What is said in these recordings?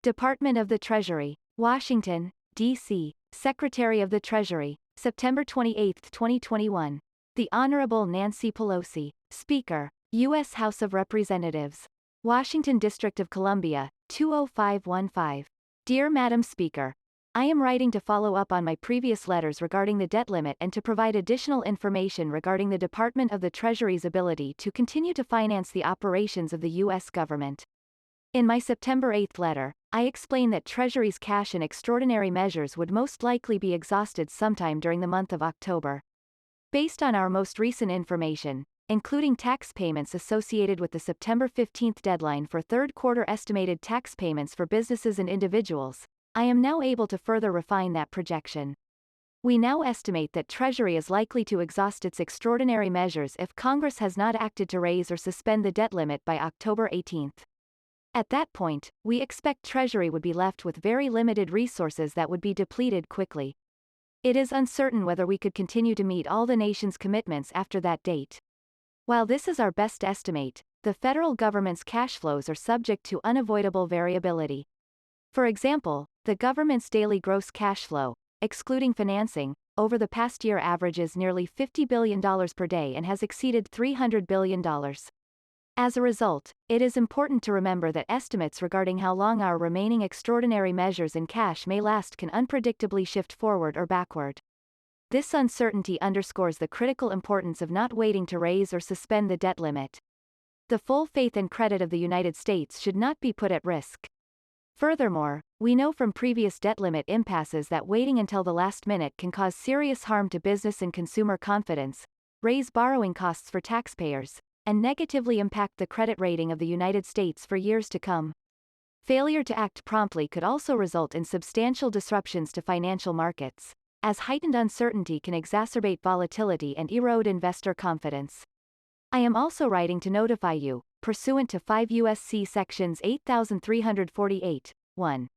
Department of the Treasury, Washington, D.C., Secretary of the Treasury, September 28, 2021. The Honorable Nancy Pelosi, Speaker, U.S. House of Representatives. Washington District of Columbia, 20515. Dear Madam Speaker, I am writing to follow up on my previous letters regarding the debt limit and to provide additional information regarding the Department of the Treasury's ability to continue to finance the operations of the U.S. government. In my September 8 letter, I explained that Treasury's cash and extraordinary measures would most likely be exhausted sometime during the month of October. Based on our most recent information, including tax payments associated with the September 15 deadline for third-quarter estimated tax payments for businesses and individuals, I am now able to further refine that projection. We now estimate that Treasury is likely to exhaust its extraordinary measures if Congress has not acted to raise or suspend the debt limit by October 18. At that point, we expect Treasury would be left with very limited resources that would be depleted quickly. It is uncertain whether we could continue to meet all the nation's commitments after that date. While this is our best estimate, the federal government's cash flows are subject to unavoidable variability. For example, the government's daily gross cash flow, excluding financing, over the past year averages nearly $50 billion per day and has exceeded $300 billion. As a result, it is important to remember that estimates regarding how long our remaining extraordinary measures in cash may last can unpredictably shift forward or backward. This uncertainty underscores the critical importance of not waiting to raise or suspend the debt limit. The full faith and credit of the United States should not be put at risk. Furthermore, we know from previous debt limit impasses that waiting until the last minute can cause serious harm to business and consumer confidence, raise borrowing costs for taxpayers, and negatively impact the credit rating of the United States for years to come. Failure to act promptly could also result in substantial disruptions to financial markets, as heightened uncertainty can exacerbate volatility and erode investor confidence. I am also writing to notify you, pursuant to 5 U.S.C. Sections 8348, 1,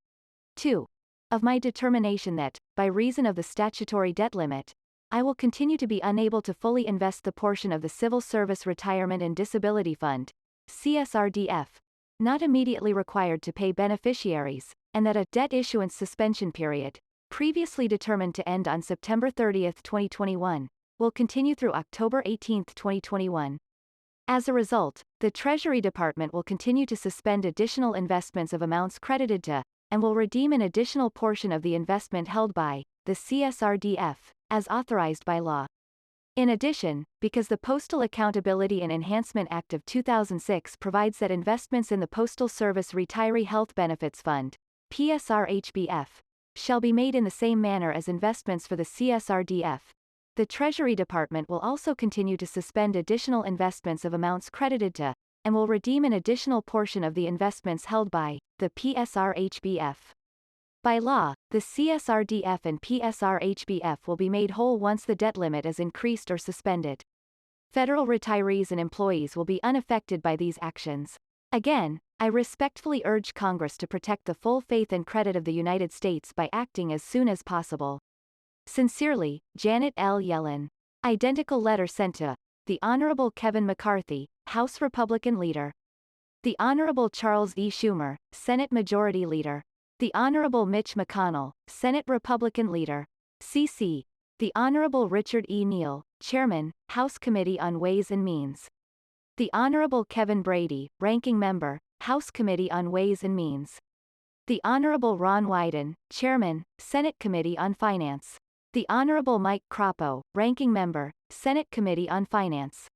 2, of my determination that, by reason of the statutory debt limit, I will continue to be unable to fully invest the portion of the Civil Service Retirement and Disability Fund, CSRDF, not immediately required to pay beneficiaries, and that a debt issuance suspension period, previously determined to end on September 30, 2021, will continue through October 18, 2021. As a result, the Treasury Department will continue to suspend additional investments of amounts credited to, and will redeem an additional portion of the investment held by, the CSRDF, as authorized by law. In addition, because the Postal Accountability and Enhancement Act of 2006 provides that investments in the Postal Service Retiree Health Benefits Fund, PSRHBF, shall be made in the same manner as investments for the CSRDF, the Treasury Department will also continue to suspend additional investments of amounts credited to, and will redeem an additional portion of the investments held by, the PSRHBF. By law, the CSRDF and PSRHBF will be made whole once the debt limit is increased or suspended. Federal retirees and employees will be unaffected by these actions. Again, I respectfully urge Congress to protect the full faith and credit of the United States by acting as soon as possible. Sincerely, Janet L. Yellen. Identical letter sent to the Honorable Kevin McCarthy, House Republican Leader. The Honorable Charles E. Schumer, Senate Majority Leader. The Honorable Mitch McConnell, Senate Republican Leader. CC. The Honorable Richard E. Neal, Chairman, House Committee on Ways and Means. The Honorable Kevin Brady, Ranking Member, House Committee on Ways and Means. The Honorable Ron Wyden, Chairman, Senate Committee on Finance. The Honorable Mike Crapo, Ranking Member, Senate Committee on Finance.